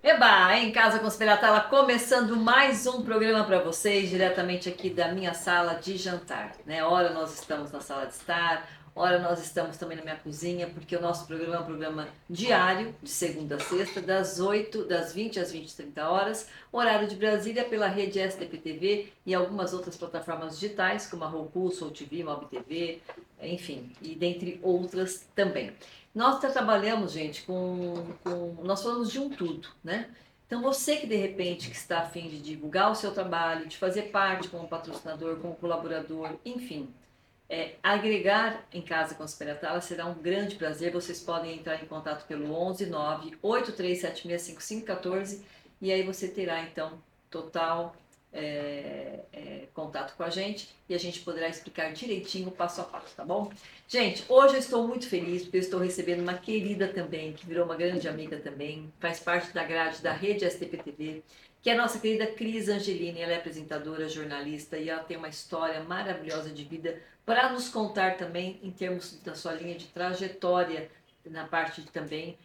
Eba, em casa com Espelhatala, começando mais um programa para vocês, diretamente aqui da minha sala de jantar, né? Ora nós estamos na sala de estar, ora nós estamos também na minha cozinha, porque o nosso programa é um programa diário, de segunda a sexta, das 20 às 20h30 horas, horário de Brasília, pela rede SDP TV e algumas outras plataformas digitais, como a Roku, Soul TV, Mob TV, enfim, e dentre outras também. Nós trabalhamos, gente, nós falamos de um tudo, né? Então você que de repente que está a fim de divulgar o seu trabalho, de fazer parte como patrocinador, como colaborador, enfim, agregar em Casa com Espelhatala será um grande prazer. Vocês podem entrar em contato pelo 11 9 8376 5514 e aí você terá então total contato com a gente e a gente poderá explicar direitinho passo a passo, tá bom? Gente, hoje eu estou muito feliz porque eu estou recebendo uma querida também, que virou uma grande amiga também, faz parte da grade da rede STP TV, que é a nossa querida Cris Angelini. Ela é apresentadora, jornalista e ela tem uma história maravilhosa de vida para nos contar também em termos da sua linha de trajetória na parte também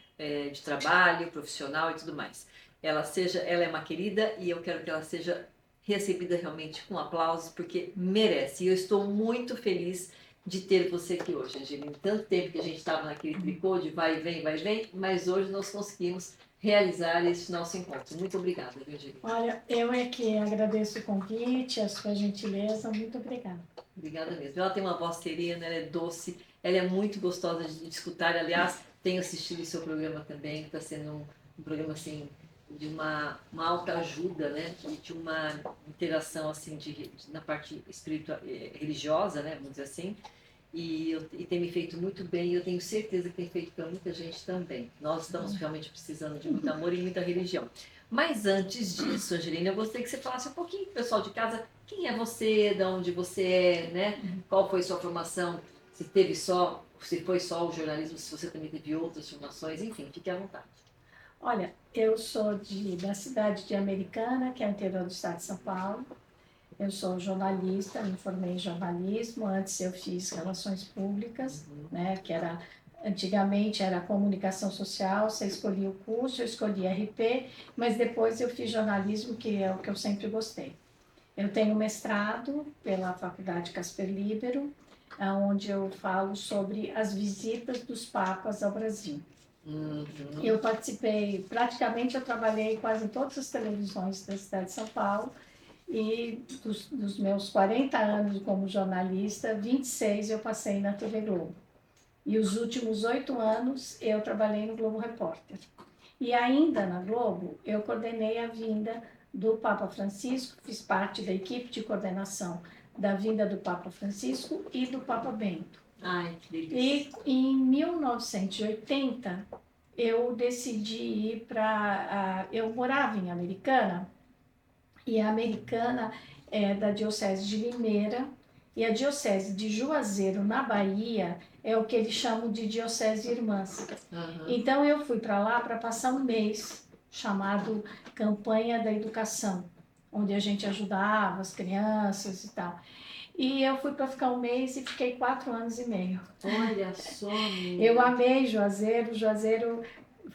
de trabalho, profissional e tudo mais. Ela é uma querida e eu quero que ela seja recebida realmente com aplausos, porque merece. E eu estou muito feliz de ter você aqui hoje, Angelina. Tanto tempo que a gente estava naquele tricô de vai e vem, mas hoje nós conseguimos realizar esse nosso encontro. Muito obrigada, Angelina. Olha, eu é que agradeço o convite, a sua gentileza, muito obrigada. Obrigada mesmo. Ela tem uma voz serena, ela é doce, ela é muito gostosa de escutar. Aliás, tenho assistido o seu programa também, que está sendo um programa assim de uma alta ajuda, né? De uma interação assim na parte espiritual, religiosa, né? Vamos dizer assim. E tem me feito muito bem, e eu tenho certeza que tem feito para muita gente também. Nós estamos realmente precisando de muito amor e muita religião. Mas antes disso, Angelina, eu gostaria que você falasse um pouquinho pro pessoal de casa, quem é você, de onde você é, né? Qual foi sua formação, se foi só o jornalismo, se você também teve outras formações, enfim, fique à vontade. Olha, eu sou da cidade de Americana, que é o interior do estado de São Paulo. Eu sou jornalista, me formei em jornalismo, antes eu fiz relações públicas, né, que antigamente era comunicação social, você escolhia o curso, eu escolhi RP, mas depois eu fiz jornalismo, que é o que eu sempre gostei. Eu tenho mestrado pela Faculdade Casper Libero, onde eu falo sobre as visitas dos papas ao Brasil. Eu participei, praticamente eu trabalhei quase em todas as televisões da cidade de São Paulo, e dos meus 40 anos como jornalista, 26 eu passei na TV Globo. E os últimos 8 anos eu trabalhei no Globo Repórter. E ainda na Globo, eu coordenei a vinda do Papa Francisco, fiz parte da equipe de coordenação da vinda do Papa Francisco e do Papa Bento. Ai, que delícia. E em 1980, eu decidi ir eu morava em Americana, e a Americana é da Diocese de Limeira, e a Diocese de Juazeiro, na Bahia, é o que eles chamam de Diocese Irmãs. Então eu fui para lá para passar um mês, chamado Campanha da Educação, onde a gente ajudava as crianças e tal. E eu fui para ficar um mês e fiquei 4 anos e meio. Olha só, menina. Eu amei Juazeiro. Juazeiro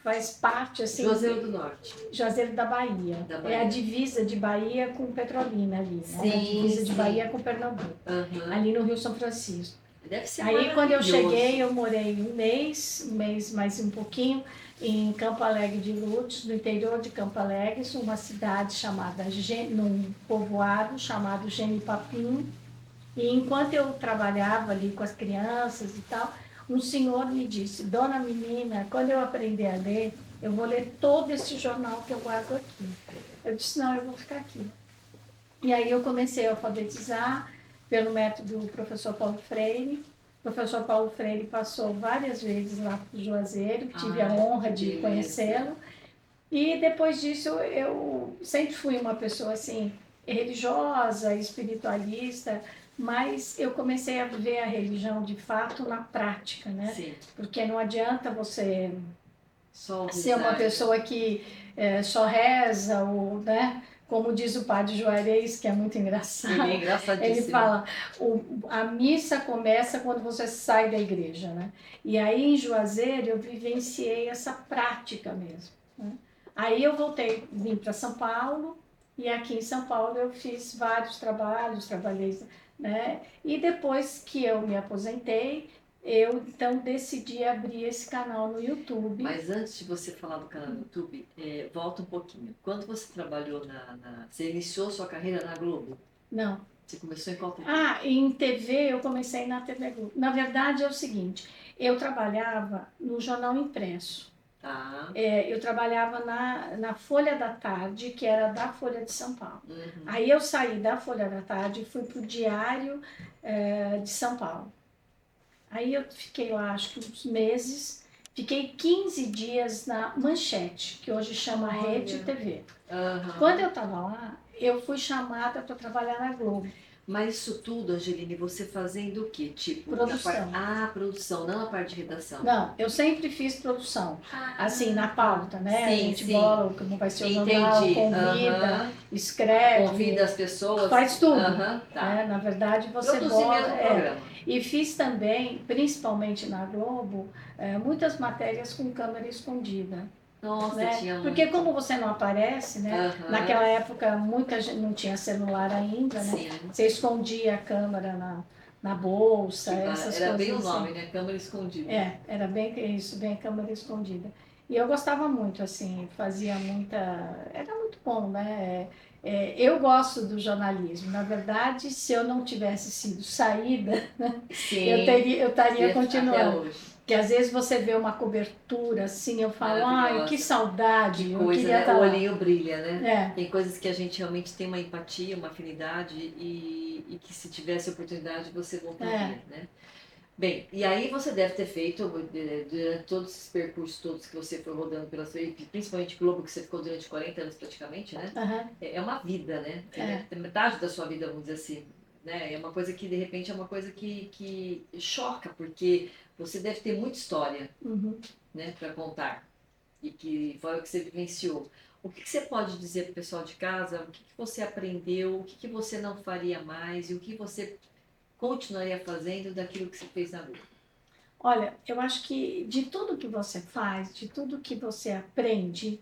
faz parte, assim... Juazeiro do Norte. Juazeiro da Bahia. É a divisa de Bahia com Petrolina ali, né? Sim, a divisa de sim. Bahia com Pernambuco, ali no Rio São Francisco. Deve ser Aí quando eu cheguei, eu morei um mês mais um pouquinho, em Campo Alegre de Lourdes, no interior de Campo Alegre, uma cidade chamada, num povoado chamado Genipapim. E enquanto eu trabalhava ali com as crianças e tal, um senhor me disse: dona menina, quando eu aprender a ler, eu vou ler todo esse jornal que eu guardo aqui. Eu disse: não, eu vou ficar aqui. E aí eu comecei a alfabetizar pelo método do professor Paulo Freire. O professor Paulo Freire passou várias vezes lá para o Juazeiro, tive a honra de conhecê-lo. E depois disso eu sempre fui uma pessoa assim, religiosa, espiritualista, mas eu comecei a ver a religião de fato na prática, né? Sim. Porque não adianta você Só ser uma usar. pessoa que só reza, ou, né? Como diz o padre Juarez, que é muito Ele é engraçado, ele engraçadíssimo. fala, a missa começa quando você sai da igreja, né? E aí em Juazeiro eu vivenciei essa prática mesmo, né? Aí eu voltei, vim para São Paulo, e aqui em São Paulo eu fiz vários trabalhos, trabalhei, né? E depois que eu me aposentei, eu então decidi abrir esse canal no YouTube. Mas antes de você falar do canal do YouTube, volta um pouquinho. Quando você trabalhou Você iniciou sua carreira na Globo? Não. Você começou em qual TV? Em TV eu comecei na TV Globo. Na verdade é o seguinte, eu trabalhava no jornal impresso. Tá. Eu trabalhava na Folha da Tarde, que era da Folha de São Paulo. Uhum. Aí eu saí da Folha da Tarde e fui para o Diário de São Paulo. Aí eu fiquei lá, acho que uns meses, fiquei 15 dias na Manchete, que hoje chama Olha. Rede TV. Uhum. Quando eu estava lá, eu fui chamada para trabalhar na Globo. Mas isso tudo, Angeline, você fazendo o quê? Tipo, Produção. Produção, não a parte de redação. Não, eu sempre fiz produção. Assim, na pauta, né? Sim, a gente sim. bola como vai ser o Entendi. jornal, convida, escreve. Convida as pessoas. Faz tudo. Tá. Na verdade, você Produzir bola. mesmo o programa. E fiz também, principalmente na Globo, muitas matérias com câmera escondida. Nossa, Né? tinha muito. Porque como você não aparece, né? Naquela época muita gente não tinha celular ainda, né? Sim. Você escondia a câmera na bolsa, essas Era coisas bem o assim. nome, né? Câmera escondida. Era bem isso, bem câmera escondida. E eu gostava muito, assim, fazia muita... Era muito bom, né? Eu gosto do jornalismo. Na verdade, se eu não tivesse sido saída, Sim. eu estaria continuando. Até hoje. Que às vezes você vê uma cobertura assim, eu falo, ai, que saudade. Que eu coisa, queria né? estar O lá. olhinho brilha, né? É. Tem coisas que a gente realmente tem uma empatia, uma afinidade e que se tivesse oportunidade você voltaria, né? Bem, e aí você deve ter feito, durante todos esses percursos todos que você foi rodando pela sua, principalmente Globo, que você ficou durante 40 anos praticamente, né? Uhum. É uma vida, né? É metade da sua vida, vamos dizer assim. Né? É uma coisa que, de repente, é uma coisa que choca, porque você deve ter muita história, né, para contar. E que foi o que você vivenciou. O que você pode dizer para o pessoal de casa? O que você aprendeu? O que você não faria mais? E o que você continuaria fazendo daquilo que você fez na Globo? Olha, eu acho que de tudo que você faz, de tudo que você aprende,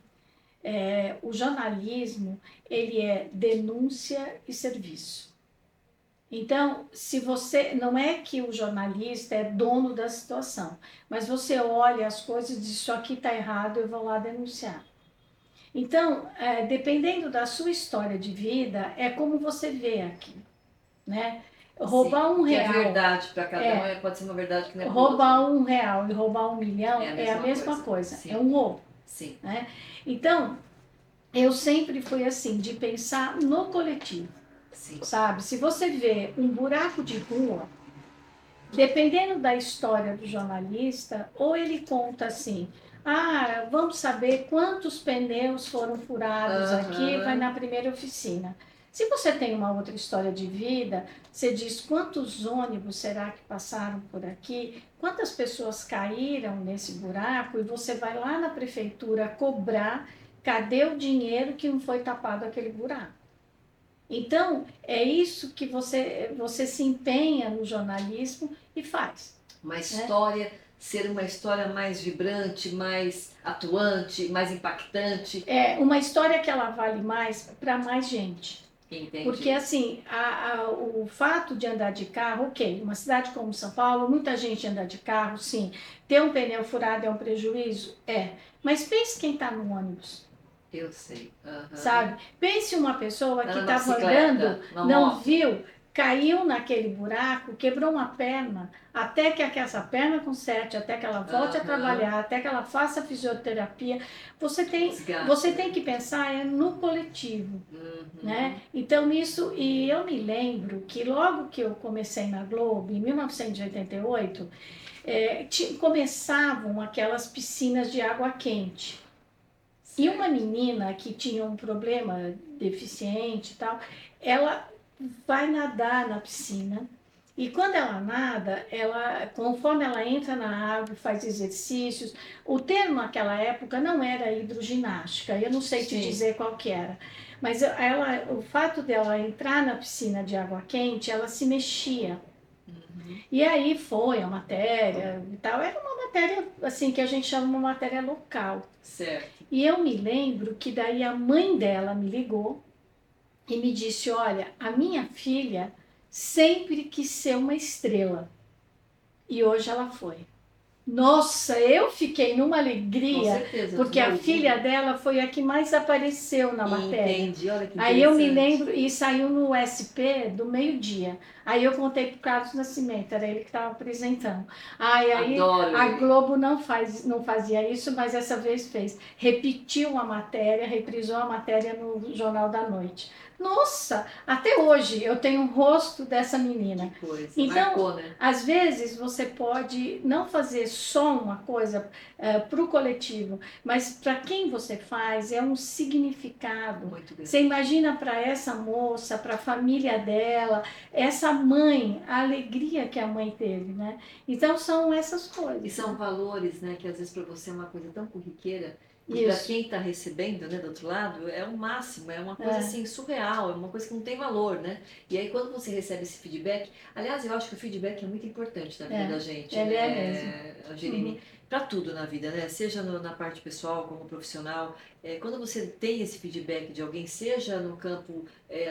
o jornalismo, ele é denúncia e serviço. Então, se você, não é que o jornalista é dono da situação, mas você olha as coisas e diz, isso aqui está errado, eu vou lá denunciar. Então, dependendo da sua história de vida, é como você vê aqui, né? Roubar Sim, R$1. Que é verdade para cada um, pode ser uma verdade que não é para roubar R$1 e roubar 1 milhão é a mesma coisa. Sim. É um roubo. Sim. Né? Então, eu sempre fui assim, de pensar no coletivo. Sim. Sabe? Se você vê um buraco de rua, dependendo da história do jornalista, ou ele conta assim, vamos saber quantos pneus foram furados aqui, vai na primeira oficina. Se você tem uma outra história de vida, você diz quantos ônibus será que passaram por aqui, quantas pessoas caíram nesse buraco, e você vai lá na prefeitura cobrar cadê o dinheiro que não foi tapado aquele buraco. Então, é isso que você se empenha no jornalismo e faz. Uma história, ser uma história mais vibrante, mais atuante, mais impactante. É uma história que ela vale mais para mais gente. Entendi. Porque assim, o fato de andar de carro, ok, uma cidade como São Paulo, muita gente anda de carro, sim. Ter um pneu furado é um prejuízo? Mas pense quem está no ônibus. Eu sei. Sabe? Pense uma pessoa que estava andando, não viu, caiu naquele buraco, quebrou uma perna, até que essa perna conserte, até que ela volte a trabalhar, até que ela faça fisioterapia. Você tem que pensar no coletivo. Né? Então isso, e eu me lembro que logo que eu comecei na Globo, em 1988, começavam aquelas piscinas de água quente. E uma menina que tinha um problema deficiente e tal, ela vai nadar na piscina. E quando ela nada, conforme ela entra na água, faz exercícios, o termo naquela época não era hidroginástica, eu não sei te Sim. dizer qual que era, mas o fato dela entrar na piscina de água quente, ela se mexia. E aí foi a matéria e tal, era uma matéria assim que a gente chama uma matéria local. Certo. E eu me lembro que daí a mãe dela me ligou e me disse, olha, a minha filha sempre quis ser uma estrela. E hoje ela foi. Nossa, eu fiquei numa Com alegria, certeza. porque a Não, filha dela foi a que mais apareceu na matéria. entendi, olha que Aí eu me interessante. lembro, e saiu no SP do meio-dia. Aí eu contei pro Carlos Nascimento, era ele que estava apresentando. Aí Adoro a ele. Globo não fazia isso, mas essa vez fez. Repetiu a matéria, reprisou a matéria no Jornal da Noite. Nossa, até hoje eu tenho o rosto dessa menina. Que coisa. Então, Marcou, né? às vezes você pode não fazer só uma coisa para o coletivo, mas para quem você faz é um significado. Muito grande. Você imagina para essa moça, para a família dela, essa mãe, a alegria que a mãe teve, né? Então são essas coisas. E são valores, né, que às vezes para você é uma coisa tão corriqueira, e para Isso. quem está recebendo, né, do outro lado, é o máximo, é uma coisa É. assim surreal, é uma coisa que não tem valor, né? E aí quando você recebe esse feedback, aliás, eu acho que o feedback é muito importante na vida É, da gente, ele né, é mesmo. Angeline? Para tudo na vida, né? Seja na parte pessoal, como profissional, quando você tem esse feedback de alguém, seja no campo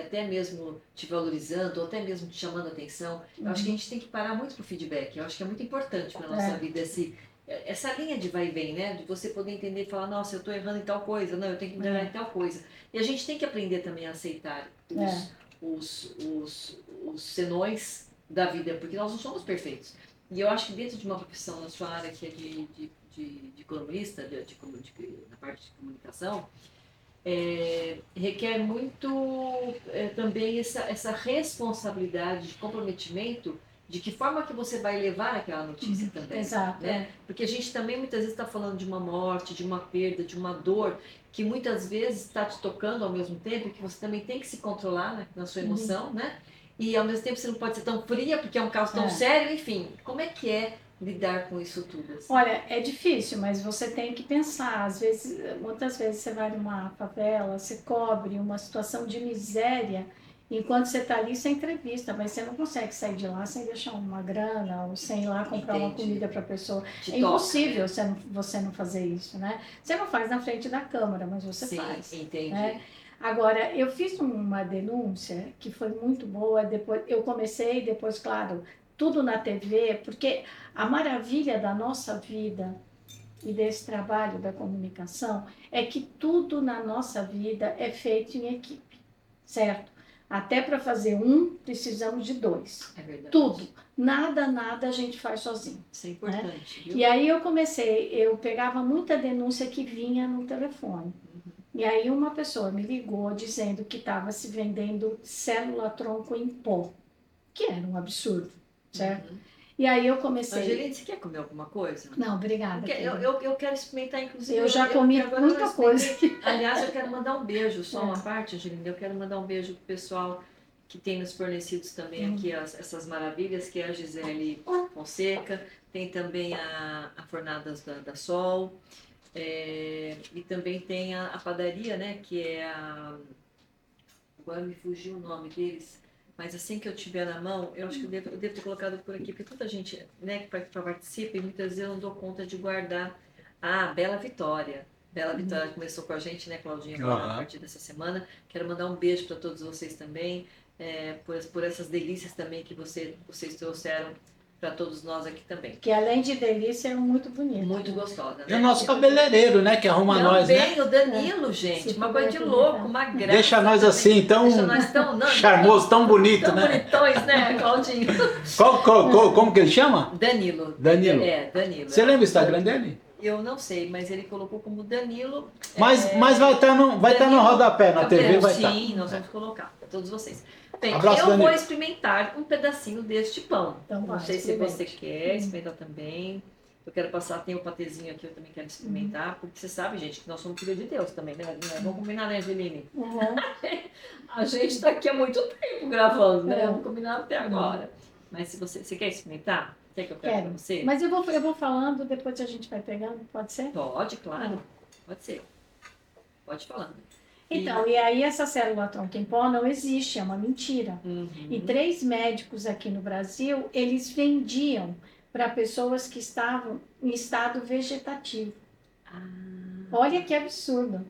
até mesmo te valorizando, ou até mesmo te chamando a atenção, eu acho que a gente tem que parar muito pro feedback. Eu acho que é muito importante para nossa vida essa linha de vai e vem, né? De você poder entender e falar, nossa, eu estou errando em tal coisa, não, eu tenho que melhorar em tal coisa. E a gente tem que aprender também a aceitar os senões da vida, porque nós não somos perfeitos. E eu acho que dentro de uma profissão, na sua área que é de colunista, na parte de comunicação, requer muito também essa responsabilidade de comprometimento de que forma que você vai levar aquela notícia também. Exato. Né? Porque a gente também muitas vezes está falando de uma morte, de uma perda, de uma dor, que muitas vezes está te tocando ao mesmo tempo, que você também tem que se controlar, né, na sua emoção, né? E ao mesmo tempo você não pode ser tão fria, porque é um caso tão sério, enfim. Como é que é lidar com isso tudo? Assim? Olha, é difícil, mas você tem que pensar. Às vezes, muitas vezes você vai numa favela, você cobre uma situação de miséria, enquanto você está ali, você entrevista, mas você não consegue sair de lá sem deixar uma grana ou sem ir lá comprar uma comida para a pessoa. É impossível você não fazer isso, né? Você não faz na frente da câmera, mas você faz. Entendi. Né? Agora, eu fiz uma denúncia que foi muito boa, depois eu comecei, depois, claro, tudo na TV, porque a maravilha da nossa vida e desse trabalho da comunicação é que tudo na nossa vida é feito em equipe, certo? Até para fazer precisamos de dois. É verdade. Tudo. Nada a gente faz sozinho. Isso é importante. Né? E aí eu pegava muita denúncia que vinha no telefone. E aí uma pessoa me ligou dizendo que estava se vendendo célula-tronco em pó, que era um absurdo, certo? E aí eu comecei... Angeline, você quer comer alguma coisa? Não, obrigada. Eu quero experimentar, inclusive... Eu já comi muita coisa. Aliás, eu quero mandar um beijo, só uma parte, Angeline. Eu quero mandar um beijo pro pessoal que tem nos fornecidos também aqui essas maravilhas, que é a Gisele Fonseca, tem também a Fornadas da Sol... e também tem a padaria, né, que é agora me fugiu o nome deles, mas assim que eu tiver na mão, eu acho que eu devo ter colocado por aqui, porque tanta gente, né, que participa e muitas vezes eu não dou conta de guardar. Bela Vitória. Bela Vitória começou com a gente, né, Claudinha, agora, a partir dessa semana. Quero mandar um beijo para todos vocês também, por essas delícias também que vocês trouxeram para todos nós aqui também. Que além de delícia é muito bonito. Muito gostosa. Né? E o nosso cabeleireiro, né? Que arruma nós, né? Também o Danilo, gente. Uma coisa de louco, uma graça. Deixa nós também. assim, tão charmoso, tão bonito, tão né? bonitões, né, Claudinho? Como que ele chama? Danilo. Danilo. Danilo. Você lembra o Instagram dele? Eu não sei, mas ele colocou como Danilo. Mas vai estar no rodapé, na TV vai estar. Sim, nós vamos colocar para todos vocês. Bem, Abraço, eu Danilo. vou experimentar um pedacinho deste pão. Então, não sei se você quer experimentar também. Eu quero passar, tem o patezinho aqui, eu também quero experimentar, porque você sabe, gente, que nós somos filhos de Deus também, né? Vamos combinar, né, Angeline? Uhum. A gente está aqui há muito tempo gravando, né? É. Vamos combinar até agora. Mas se você quer experimentar? Quer que eu pegue Quero. para você? Mas eu vou falando, depois a gente vai pegando, pode ser? Pode, claro. Pode ser. Pode ir falando. Então, e aí essa célula tronco em pó não existe, é uma mentira. Uhum. E 3 médicos aqui no Brasil, eles vendiam para pessoas que estavam em estado vegetativo. Ah. Olha que absurdo.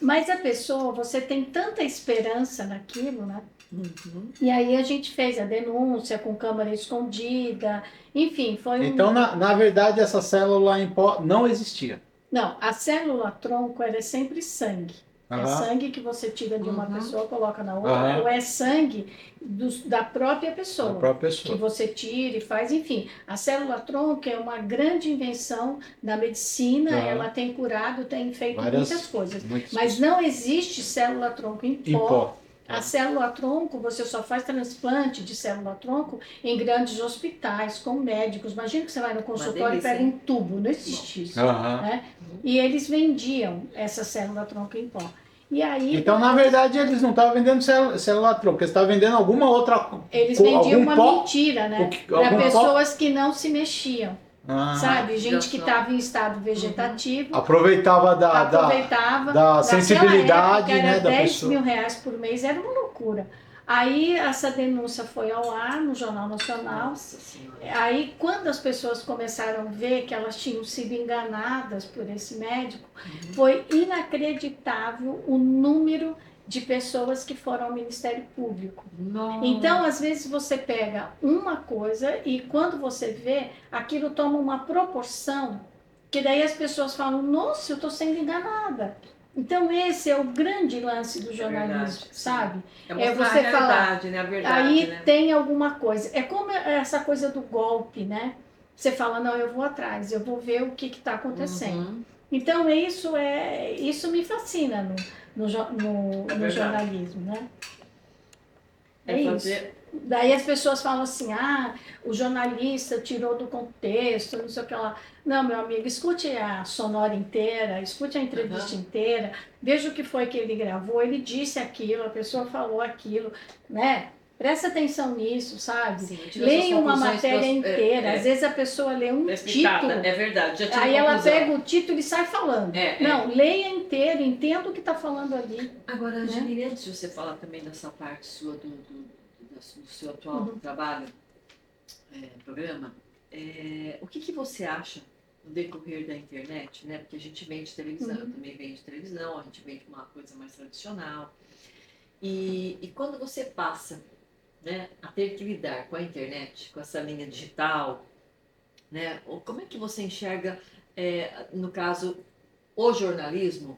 Mas a pessoa, você tem tanta esperança naquilo, né? Uhum. E aí a gente fez a denúncia com câmera escondida, enfim, foi um... Então, na verdade, essa célula em pó não existia. Não, a célula tronco era sempre sangue. É Aham. sangue que você tira de uma Uhum. pessoa, coloca na outra, Aham. ou é sangue da própria pessoa. Da própria Que pessoa. você tira e faz, enfim. A célula tronco é uma grande invenção da medicina, Aham. ela tem curado, tem feito Várias- muitas coisas. muitas Mas não existe célula tronco em em pó. pó. A célula tronco, você só faz transplante de célula tronco em grandes hospitais, com médicos. Imagina que você vai no consultório e delícia, pega hein? um tubo, não existe isso. Aham. Né? E eles vendiam essa célula tronco em pó. E aí, Então, na verdade, eles não estavam vendendo célula tronco, eles estavam vendendo alguma outra... eles co- vendiam algum uma pó. mentira, né? Para Algum pó. pessoas que não se mexiam. Ah, Sabe? Gente que só. estava em estado vegetativo. aproveitava Aproveitava da Naquela sensibilidade, época, era né, da 10 pessoa. mil reais por mês, era uma loucura. Aí essa denúncia foi ao ar no Jornal Nacional. Nossa Senhora. Aí quando as pessoas começaram a ver que elas tinham sido enganadas por esse médico, foi inacreditável o número de pessoas que foram ao Ministério Público. Nossa. Então, às vezes você pega uma coisa e quando você vê, aquilo toma uma proporção que daí as pessoas falam, nossa, eu estou sendo enganada. Então, esse é o grande lance do jornalismo, verdade, sim. sabe? É mostrar você a realidade, né? A verdade, Aí né? tem alguma coisa. É como essa coisa do golpe, né? Você fala, não, eu vou atrás, eu vou ver o que está acontecendo. Uhum. Então, isso me fascina no verdade. jornalismo, né? É isso. fazer... Daí as pessoas falam assim, o jornalista tirou do contexto, não sei o que lá. Não, meu amigo, escute a sonora inteira, escute a entrevista inteira, veja o que foi que ele gravou, ele disse aquilo, a pessoa falou aquilo, né? Presta atenção nisso, sabe? Sim, tira Leia suas uma conclusões matéria inteira, às vezes a pessoa lê um título, É verdade, já tive aí ela conclusão. pega o título e sai falando. Não, leia inteiro, entenda o que está falando ali. Agora, Angelina, antes de você falar também dessa parte sua do seu atual trabalho, programa, o que você acha no decorrer da internet, né? Porque a gente vende televisão, eu também vende televisão, a gente vende uma coisa mais tradicional. E quando você passa, né, a ter que lidar com a internet, com essa linha digital, né? Como é que você enxerga, no caso, o jornalismo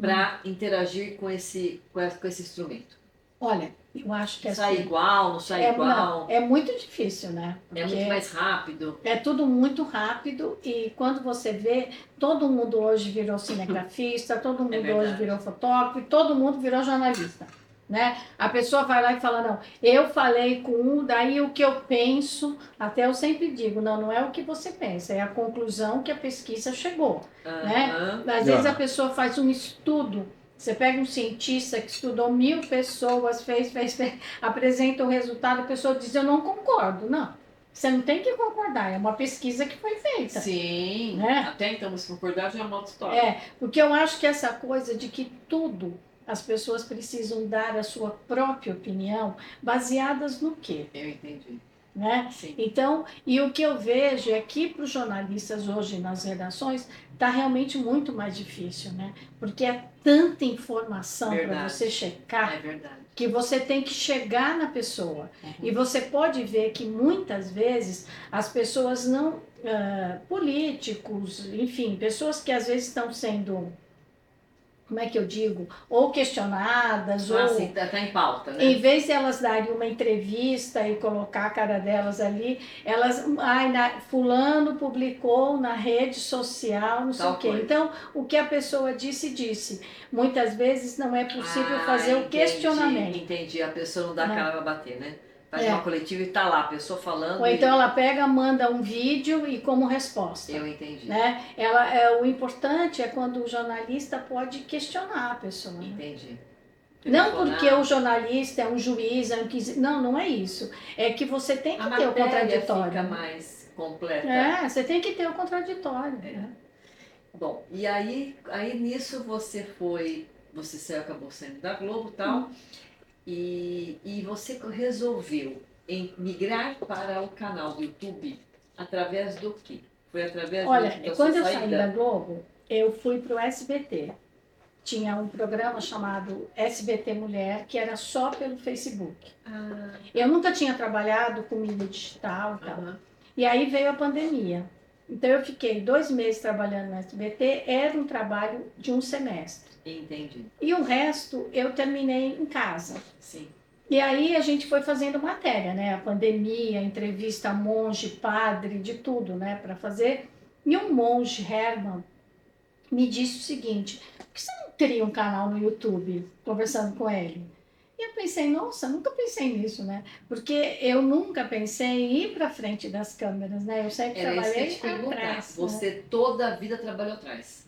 para interagir com esse instrumento? Olha, eu acho que Sai assim, igual, não sai igual? é muito difícil, né? É muito mais rápido. É tudo muito rápido e quando você vê, todo mundo hoje virou cinegrafista, todo mundo hoje virou fotógrafo, todo mundo virou jornalista, né? A pessoa vai lá e fala, não, eu falei com um, daí o que eu penso, até eu sempre digo, não é o que você pensa, é a conclusão que a pesquisa chegou, né? Às vezes a pessoa faz um estudo. Você pega um cientista que estudou 1000 pessoas, fez, apresenta o resultado, a pessoa diz, eu não concordo. Não, você não tem que concordar, é uma pesquisa que foi feita. Sim, né? Até então, se concordar, já é uma outra história. Porque eu acho que essa coisa de que tudo, as pessoas precisam dar a sua própria opinião, baseadas no quê? Eu entendi. Né? Sim. Então, e o que eu vejo é que para os jornalistas hoje nas redações está realmente muito mais difícil, né? Porque é tanta informação para você checar que você tem que chegar na pessoa. E você pode ver que muitas vezes as pessoas não, políticos, enfim, pessoas que às vezes estão sendo, como é que eu digo, ou questionadas, ou... Assim, tá em pauta, né? Em vez de elas darem uma entrevista e colocar a cara delas ali, elas, fulano publicou na rede social, não sei o quê. Então, o que a pessoa disse. Muitas vezes não é possível fazer o questionamento. Entendi, a pessoa não dá cara pra bater, né? Faz uma coletiva e tá lá, a pessoa falando. Ou então ela pega, manda um vídeo e como resposta. Eu entendi. Né? O importante é quando o jornalista pode questionar a pessoa. Né? Entendi. Não porque o jornalista é um juiz, não é isso. É que você tem que ter o contraditório. Fica mais completa. Você tem que ter o contraditório. Né? Bom, e aí nisso você acabou saindo da Globo e tal, e você resolveu migrar para o canal do YouTube através do quê? Foi através da quando eu saída? saí da Globo, eu fui para o SBT. Tinha um programa chamado SBT Mulher, que era só pelo Facebook. Eu nunca tinha trabalhado com mídia digital e tal. E aí veio a pandemia. Então eu fiquei 2 meses trabalhando no SBT, era um trabalho de um semestre. Entendi. E o resto eu terminei em casa. Sim. E aí a gente foi fazendo matéria, né? A pandemia, entrevista a monge, padre, de tudo, né? Para fazer. E um monge, Herman, me disse o seguinte: por que você não cria um canal no YouTube? Conversando com ele. E eu pensei, nossa, nunca pensei nisso, né? Porque eu nunca pensei em ir para frente das câmeras, né? Eu sempre trabalhei atrás. Você toda a vida trabalhou atrás.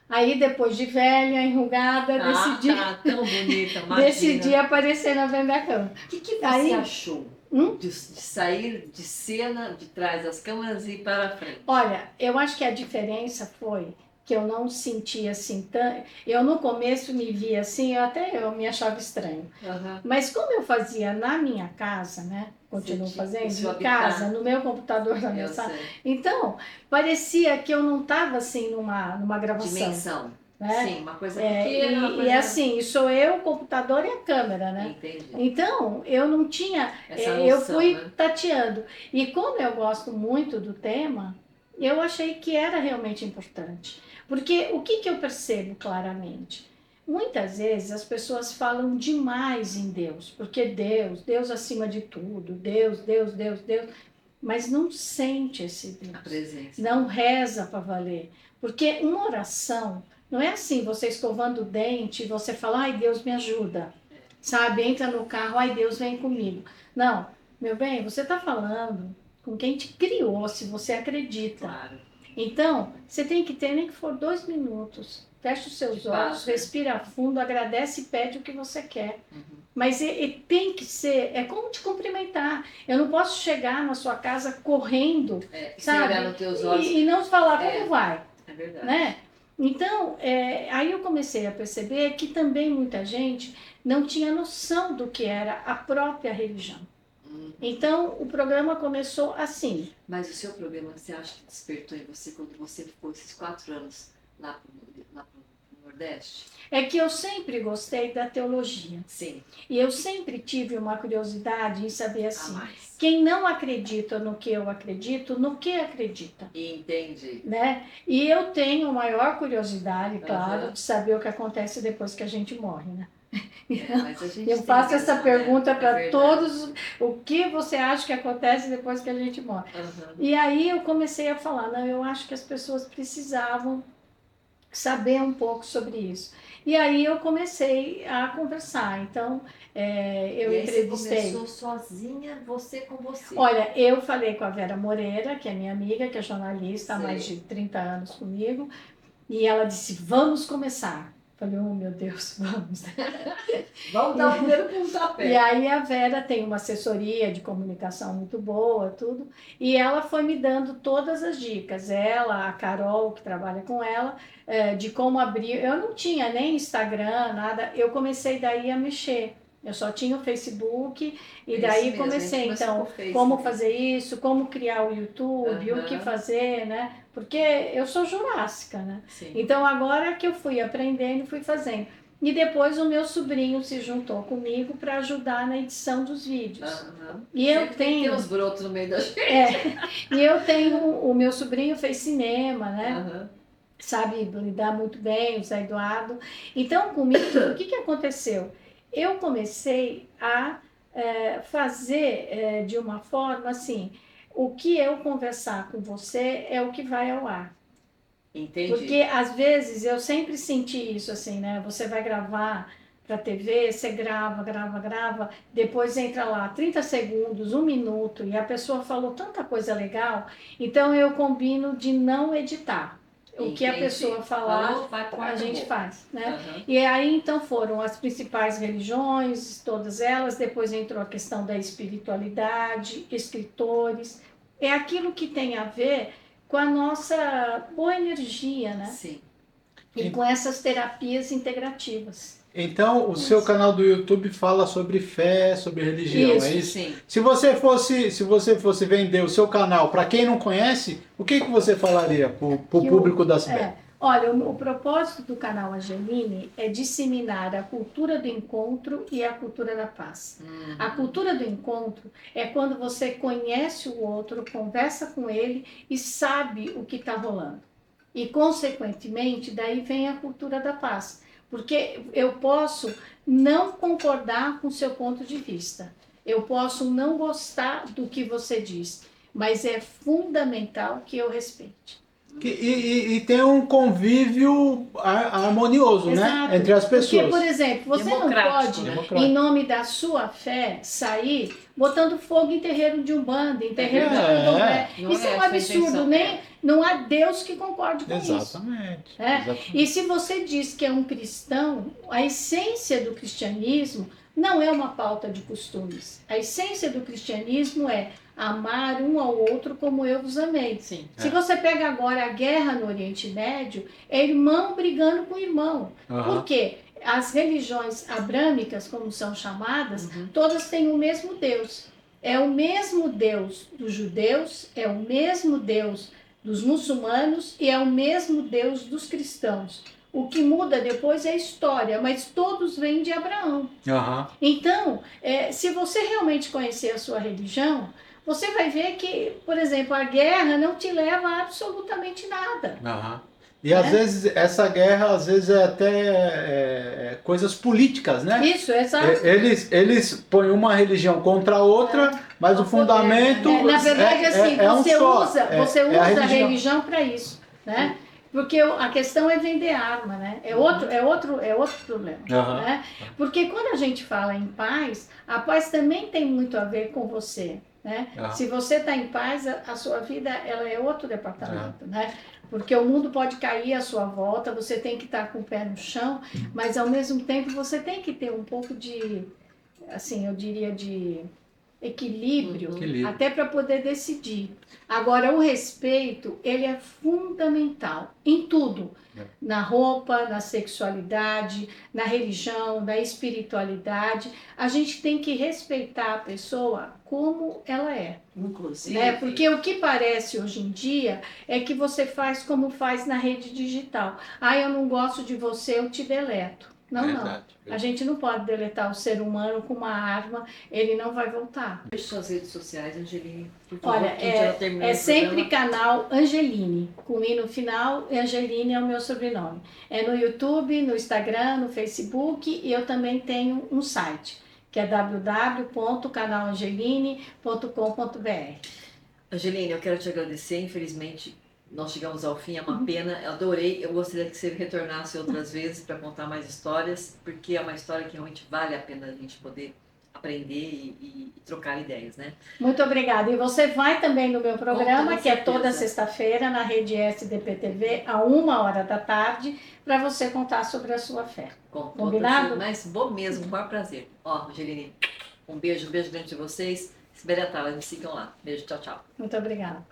Aí depois de velha, enrugada, decidi... tão bonita, imagina. Decidi aparecer na frente da câmera. O que você achou de sair de cena, de trás das câmeras e ir para frente? Olha, eu acho que a diferença foi que eu não sentia assim tanto. Eu no começo me via assim, eu me achava estranho. Mas como eu fazia na minha casa, né? Continuo fazendo em casa, no meu computador na minha sala. Então, parecia que eu não estava assim numa gravação. Dimensão. Né? Sim, uma coisa pequena. E assim, sou eu, o computador e a câmera, né? Entendi. Então, eu não tinha... eu fui tateando. E como eu gosto muito do tema, eu achei que era realmente importante. Porque o que eu percebo claramente? Muitas vezes as pessoas falam demais em Deus, porque Deus acima de tudo, Deus, mas não sente esse Deus. A presença. Não reza para valer. Porque uma oração, não é assim, você escovando o dente, você fala, ai Deus me ajuda, sabe? Entra no carro, ai Deus vem comigo. Não, meu bem, você está falando com quem te criou, se você acredita. Claro. Então, você tem que ter, nem que for 2 minutos. Fecha os seus olhos, respira fundo, agradece e pede o que você quer. Mas tem que ser, é como te cumprimentar. Eu não posso chegar na sua casa correndo, sabe? Olhar nos teus olhos. E não falar como vai. É verdade. Né? Então, aí eu comecei a perceber que também muita gente não tinha noção do que era a própria religião. Então, o programa começou assim. Mas o seu programa, você acha que despertou em você quando você ficou esses 4 anos lá no Nordeste? É que eu sempre gostei da teologia. Sim. E eu sempre tive uma curiosidade em saber assim, quem não acredita no que eu acredito, no que acredita. Entendi. Né? E eu tenho maior curiosidade, claro, de saber o que acontece depois que a gente morre, né? Mas a gente eu faço essa pergunta para todos, o que você acha que acontece depois que a gente morre? E aí eu comecei a falar, não, eu acho que as pessoas precisavam saber um pouco sobre isso. E aí eu comecei a conversar, então eu entrevistei. Você começou sozinha, você com você? Olha, eu falei com a Vera Moreira, que é minha amiga, que é jornalista há mais de 30 anos comigo, e ela disse, vamos começar. Falei, oh meu Deus, vamos. Vamos dar o primeiro pontapé. E aí a Vera tem uma assessoria de comunicação muito boa, tudo. E ela foi me dando todas as dicas. Ela, a Carol, que trabalha com ela, de como abrir. Eu não tinha nem Instagram, nada. Eu comecei daí a mexer. Eu só tinha o Facebook e daí comecei, então, como fazer isso, como criar o YouTube, o que fazer, né? Porque eu sou jurássica, né? Sim. Então, agora que eu fui aprendendo, fui fazendo. E depois o meu sobrinho se juntou comigo para ajudar na edição dos vídeos. E eu tenho... Tem uns brotos no meio da gente. E eu tenho... O meu sobrinho fez cinema, né? Sabe lidar muito bem, o Zé Eduardo. Então, comigo, o que aconteceu? Eu comecei a fazer de uma forma assim, o que eu conversar com você é o que vai ao ar. Entendi. Porque às vezes eu sempre senti isso assim, né? Você vai gravar para a TV, você grava, grava, grava, depois entra lá 30 segundos, 1 minuto, e a pessoa falou tanta coisa legal, então eu combino de não editar. O que a Entendi. pessoa falar, Falou, vai pro ar, a gente acabou. faz, né? Aham. E aí, então, foram as principais religiões, todas elas, depois entrou a questão da espiritualidade, escritores, é aquilo que tem a ver com a nossa boa energia, né? Sim. E com essas terapias integrativas. Então, o seu canal do YouTube fala sobre fé, sobre religião, é isso? Sim. Se você fosse vender o seu canal para quem não conhece, o que você falaria para o público da Cibele? Olha, o propósito do canal Angeline é disseminar a cultura do encontro e a cultura da paz. A cultura do encontro é quando você conhece o outro, conversa com ele e sabe o que está rolando. E, consequentemente, daí vem a cultura da paz. Porque eu posso não concordar com o seu ponto de vista. Eu posso não gostar do que você diz. Mas é fundamental que eu respeite. E tem um convívio harmonioso, Exato. né? Entre as pessoas. Porque, por exemplo, você não pode, em nome da sua fé, sair botando fogo em terreiro de Umbanda, em terreiro de Candomblé. Isso é um absurdo, não há Deus que concorde com isso. Exatamente. E se você diz que é um cristão, a essência do cristianismo não é uma pauta de costumes. A essência do cristianismo é amar um ao outro como eu vos amei. Sim. Se você pega agora a guerra no Oriente Médio, é irmão brigando com irmão. Por quê? As religiões abrâmicas, como são chamadas, todas têm o mesmo Deus. É o mesmo Deus dos judeus, é o mesmo Deus dos muçulmanos e é o mesmo Deus dos cristãos. O que muda depois é a história, mas todos vêm de Abraão. Então, se você realmente conhecer a sua religião, você vai ver que, por exemplo, a guerra não te leva a absolutamente nada. E às vezes essa guerra é até coisas políticas, né? Isso, exato. Eles põem uma religião contra a outra, mas o fundamento na verdade, assim, você usa a religião para isso, né? Porque a questão é vender arma, né? É outro problema, né? Porque quando a gente fala em paz, a paz também tem muito a ver com você, né? Se você está em paz, a sua vida ela é outro departamento, né? Porque o mundo pode cair à sua volta, você tem que estar com o pé no chão, mas ao mesmo tempo você tem que ter um pouco de, assim, eu diria de equilíbrio. Até para poder decidir. Agora, o respeito, ele é fundamental em tudo. Na roupa, na sexualidade, na religião, na espiritualidade. A gente tem que respeitar a pessoa como ela é. Inclusive. Né? Porque o que parece hoje em dia é que você faz como faz na rede digital. Eu não gosto de você, eu te deleto. Não. A gente não pode deletar o ser humano com uma arma, ele não vai voltar. Deixe suas redes sociais, Angeline. Por favor, Olha, é sempre canal Angeline, com I no final, e Angeline é o meu sobrenome. É no YouTube, no Instagram, no Facebook, e eu também tenho um site, que é www.canalangeline.com.br. Angeline, eu quero te agradecer, infelizmente nós chegamos ao fim, é uma pena, eu adorei, eu gostaria que você retornasse outras vezes para contar mais histórias, porque é uma história que realmente vale a pena a gente poder aprender e trocar ideias, né? Muito obrigada. E você vai também no meu programa, que é toda sexta-feira, na Rede SDPTV, a 13h, para você contar sobre a sua fé. Combinado? Mas bom mesmo, com o maior prazer. Angeline, um beijo grande de vocês. Sibeli Atala, me sigam lá. Beijo, tchau, tchau. Muito obrigada.